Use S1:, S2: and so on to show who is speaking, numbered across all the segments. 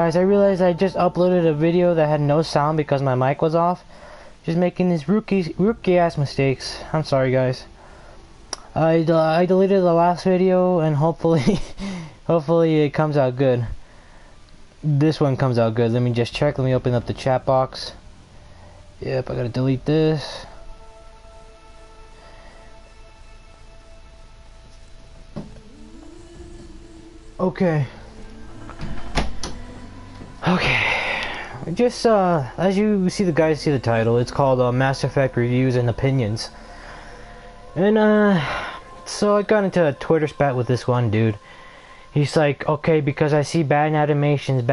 S1: Guys, I realized I just uploaded a video that had no sound because my mic was off. Just making these rookie ass mistakes. I'm sorry, guys. I deleted the last video and hopefully hopefully it comes out good. This one comes out good. Let me just check. Let me open up the chat box. Yep, I gotta delete this. Okay. Just as you see, the guys see the title. It's called Mass Effect Reviews and Opinions. And so I got into a Twitter spat with this one dude. He's like, okay, because I see bad animations,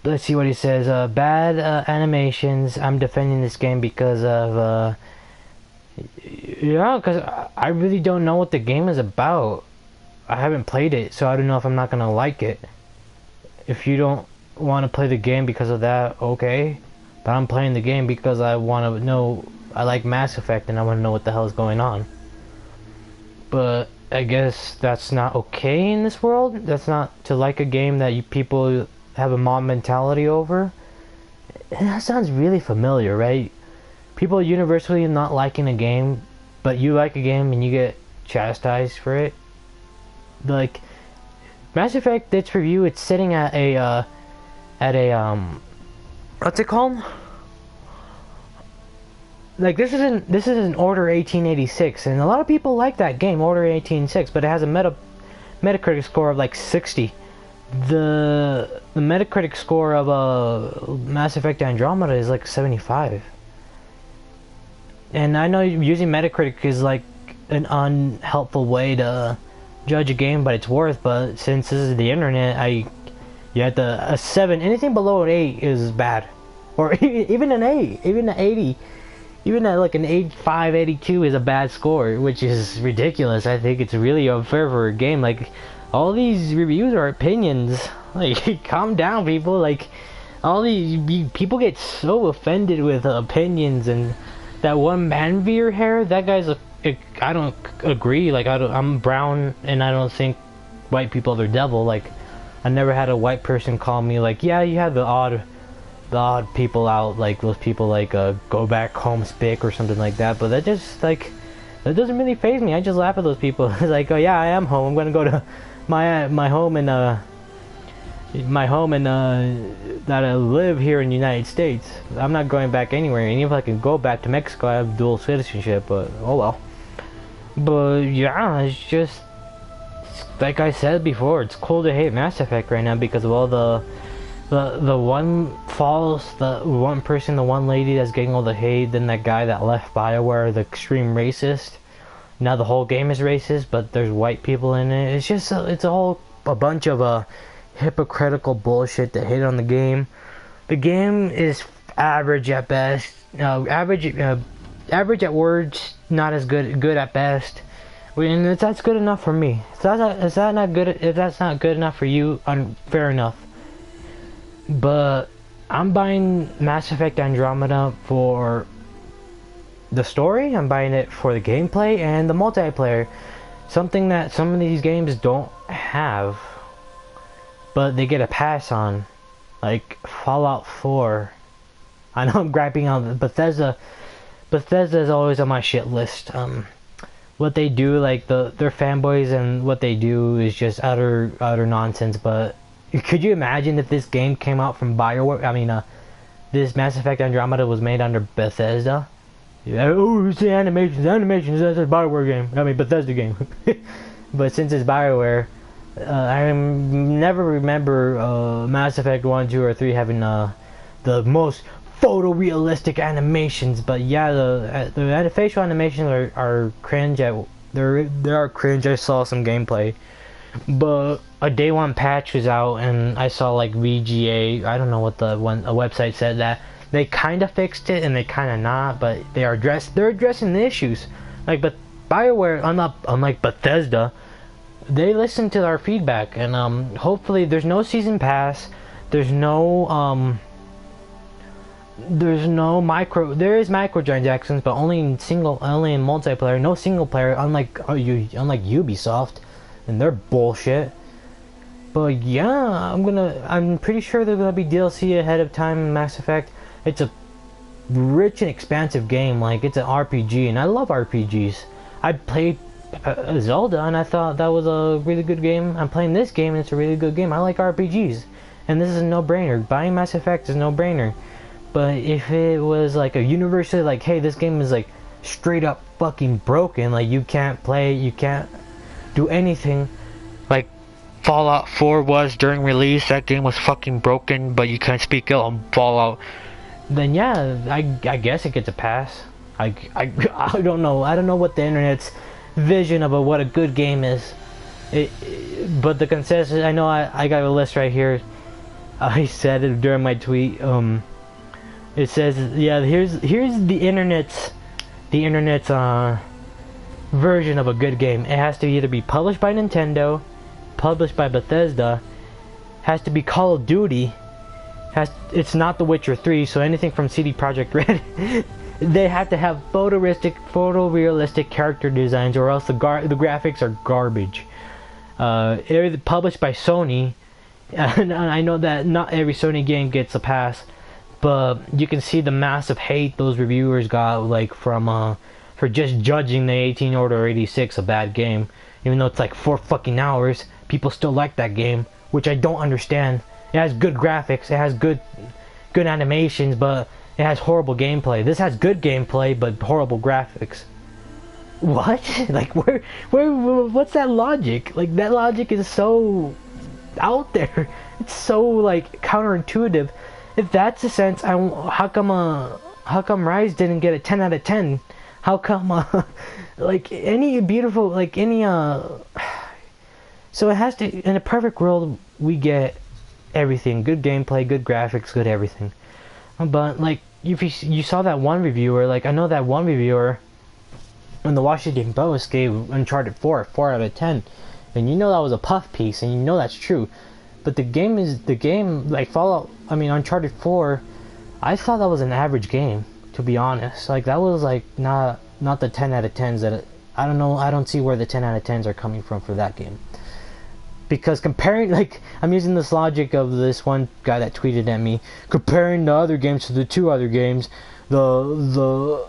S1: let's see what he says. Bad animations. I'm defending this game because of yeah, because I really don't know what the game is about. I haven't played it, so I don't know if I'm not gonna like it. If you don't want to play the game because of that, okay. But I'm playing the game because I want to know. I like Mass Effect and I want to know what the hell is going on. But I guess that's not okay in this world. That's not to like a game that people have a mob mentality over. And that sounds really familiar, right? People universally not liking a game, but you like a game and you get chastised for it. Like Mass Effect, its review, it's sitting at a what's it called? Like this is an Order 1886, and a lot of people like that game, Order 1886, but it has a Metacritic score of like 60. The Metacritic score of Mass Effect Andromeda is like 75. And I know using Metacritic is like an unhelpful way to judge a game, but it's worth. But since this is the internet, you have to a 7. Anything below an 8 is bad, or even an 8, even an 80. Even at like an 85, 82 is a bad score, which is ridiculous. I think it's really unfair for a game. Like, all these reviews are opinions. Like, calm down, people. Like, all these people get so offended with opinions. And that one Manveer hair, that guy's I don't agree. Like, I'm brown, and I don't think white people are the devil. Like, I never had a white person call me like, yeah, you have the odd people out, like those people like go back home spick or something like that, but that just like that doesn't really faze me. I just laugh at those people. It's like, oh yeah, I am home. I'm gonna go to my home and that I live here in the United States. I'm not going back anywhere, and if I can go back to Mexico, I have dual citizenship, but oh well. But yeah, it's just like I said before, it's cool to hate Mass Effect right now because of all the one person, the one lady that's getting all the hate, then that guy that left BioWare, the extreme racist. Now the whole game is racist, but there's white people in it. It's just it's all a bunch of hypocritical bullshit to hate on the game. The game is average at best. Average at words, not as good at best. And that's good enough for me. If that's not good enough for you, fair enough. But I'm buying Mass Effect Andromeda for the story. I'm buying it for the gameplay and the multiplayer. Something that some of these games don't have, but they get a pass on. Like Fallout 4. I know I'm grabbing on Bethesda. Bethesda is always on my shit list. What they do, like their fanboys, and what they do is just utter nonsense. But could you imagine if this game came out from BioWare? I mean, this Mass Effect Andromeda was made under Bethesda. Yeah, oh, it's the animations. That's a BioWare game. I mean, Bethesda game. But since it's BioWare, I never remember Mass Effect 1, 2, or 3 having the most photorealistic animations. But yeah, the facial animations are cringe. They are cringe. I saw some gameplay. But a day one patch was out, and I saw like VGA. I don't know what a website said that they kind of fixed it and they kind of not, but they're addressing the issues. Like, but BioWare, unlike Bethesda, they listen to our feedback, and hopefully there's no season pass. There's no there is microtransactions, but only in multiplayer. No single player, unlike Ubisoft and their bullshit. But yeah, I'm pretty sure there's gonna be DLC ahead of time in Mass Effect. It's a rich and expansive game, like it's an RPG, and I love RPGs. I played Zelda, and I thought that was a really good game. I'm playing this game, and it's a really good game. I like RPGs, and this is a no-brainer. Buying Mass Effect is a no-brainer. But if it was like a universally like, hey, this game is like straight up fucking broken, like you can't play, you can't do anything, like Fallout 4 was during release, that game was fucking broken, but you can't speak ill on Fallout, then yeah, I guess it gets a pass. I don't know. I don't know what the internet's vision of what a good game is. But the consensus, I know I got a list right here. I said it during my tweet. It says, yeah, here's the internet's version of a good game. It has to either be published by Nintendo, published by Bethesda, has to be Call of Duty, it's not The Witcher 3, so anything from CD Projekt Red. They have to have photorealistic character designs, or else the graphics are garbage. It's published by Sony, and I know that not every Sony game gets a pass, but you can see the massive hate those reviewers got, like from for just judging the 18 Order 86 a bad game, even though it's like 4 fucking hours. People still like that game, which I don't understand. It has good graphics, it has good animations, but it has horrible gameplay. This has good gameplay, but horrible graphics. What? Like, what's that logic? Like, that logic is so out there. It's so, like, counterintuitive. If that's the sense, how come Rise didn't get a 10 out of 10? How come, like, any beautiful, like, any, so it has to, in a perfect world, we get everything. Good gameplay, good graphics, good everything. But, like, if you saw that one reviewer, like, I know that one reviewer in the Washington Post gave Uncharted 4 out of 10. And you know that was a puff piece, and you know that's true. But the game, like, Uncharted 4, I thought that was an average game, to be honest. Like, that was, like, not the 10 out of 10s that, I don't know, I don't see where the 10 out of 10s are coming from for that game. Because comparing, like, I'm using this logic of this one guy that tweeted at me, comparing the other games to the 2 other games, the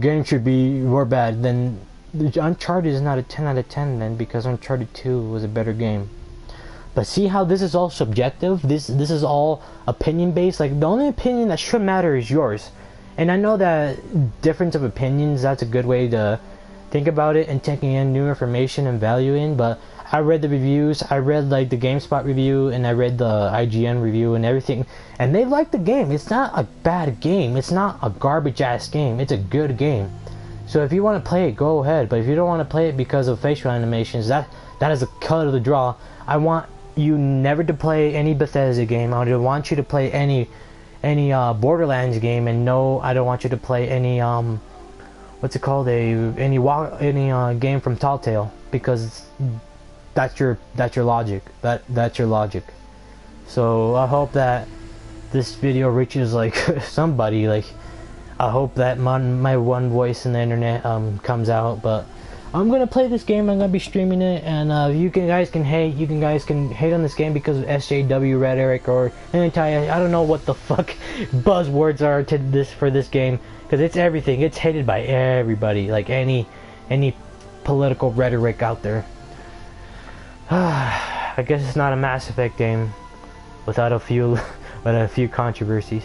S1: game should be more bad. Then Uncharted is not a 10 out of 10 then, because Uncharted 2 was a better game. But see how this is all subjective? This is all opinion based. Like, the only opinion that should matter is yours. And I know that difference of opinions, that's a good way to think about it and taking in new information and value in. But I read the reviews, I read like the GameSpot review, and I read the IGN review and everything, and they liked the game. It's not a bad game, it's not a garbage ass game, it's a good game. So if you want to play it, go ahead. But if you don't want to play it because of facial animations, that is a cut of the draw. I want you never to play any Bethesda game. I don't want you to play any Borderlands game, and no, I don't want you to play any what's it called, any game from Telltale, because that's your logic. That's your logic. So I hope that this video reaches like somebody. Like, I hope that my one voice in the internet comes out. But I'm gonna play this game. I'm gonna be streaming it, and you guys can hate on this game because of SJW rhetoric or I don't know what the fuck buzzwords are for this game, because it's everything. It's hated by everybody. Like any political rhetoric out there. I guess it's not a Mass Effect game without a few controversies.